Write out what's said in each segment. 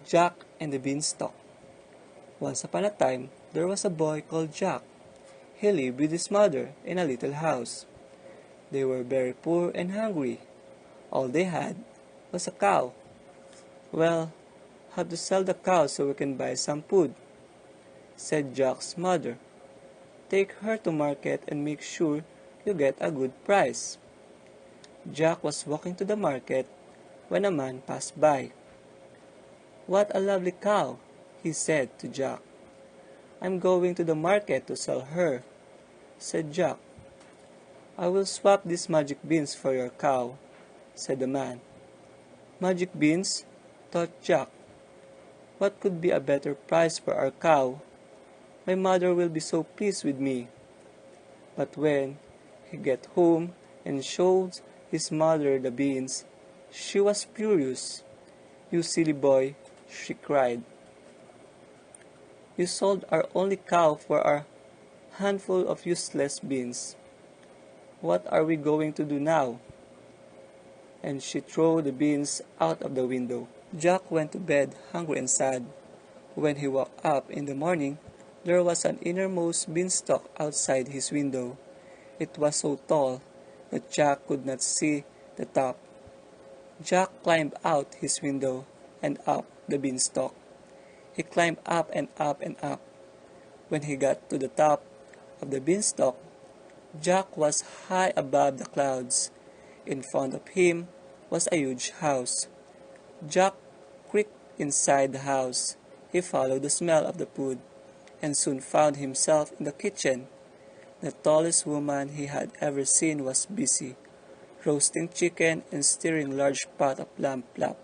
Jack and the Beanstalk. Once upon a time, there was a boy called Jack. He lived with his mother in a little house. They were very poor and hungry. All they had was a cow. "Well, have to sell the cow so we can buy some food," said Jack's mother. "Take her to market and make sure you get a good price." Jack was walking to the market when a man passed by. "What a lovely cow," he said to Jack. "I'm going to the market to sell her," said Jack. "I will swap these magic beans for your cow," said the man. "Magic beans?" thought Jack. "What could be a better price for our cow? My mother will be so pleased with me." But when he got home and showed his mother the beans, she was furious. "You silly boy," she cried. "You sold our only cow for a handful of useless beans. What are we going to do now?" And she threw the beans out of the window. Jack went to bed hungry and sad. When he woke up in the morning, there was an innermost beanstalk outside his window. It was so tall that Jack could not see the top. Jack climbed out his window and up the beanstalk. He climbed up and up and up. When he got to the top of the beanstalk, Jack was high above the clouds. In front of him was a huge house. Jack creaked inside the house. He followed the smell of the food and soon found himself in the kitchen. The tallest woman he had ever seen was busy, roasting chicken and stirring a large pot of lamb flap.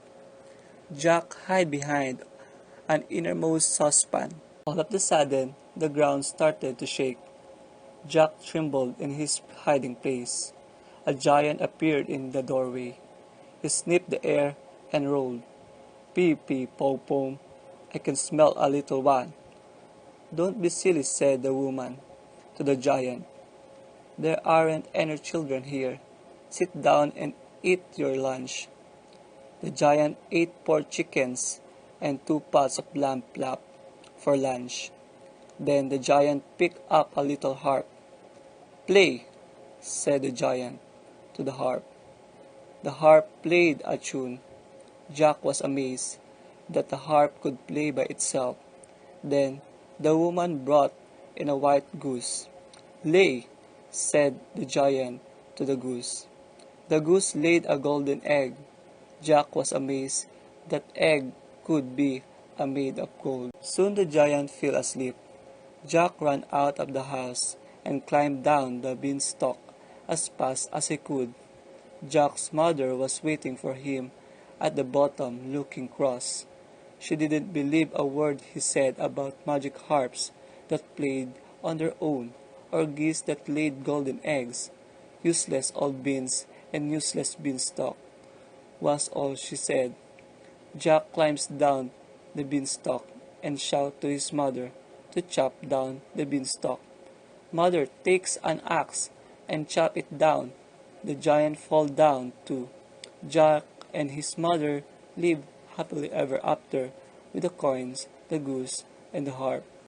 Jack hid behind an innermost saucepan. All of a sudden, the ground started to shake. Jack trembled in his hiding place. A giant appeared in the doorway. He sniffed the air and roared, "Pee pee pom pom, I can smell a little one." "Don't be silly," said the woman to the giant. "There aren't any children here. Sit down and eat your lunch." The giant ate 4 chickens and 2 pots of lamb flap for lunch. Then the giant picked up a little harp. "Play," said the giant to the harp. The harp played a tune. Jack was amazed that the harp could play by itself. Then the woman brought in a white goose. "Lay," said the giant to the goose. The goose laid a golden egg. Jack was amazed that egg could be made of gold. Soon the giant fell asleep. Jack ran out of the house and climbed down the beanstalk as fast as he could. Jack's mother was waiting for him at the bottom, looking cross. She didn't believe a word he said about magic harps that played on their own, or geese that laid golden eggs. Useless old beans and useless beanstalk was all she said. Jack climbs down the beanstalk and shouts to his mother to chop down the beanstalk. Mother takes an axe and chop it down. The giant falls down too. Jack and his mother lived happily ever after with the coins, the goose, and the harp.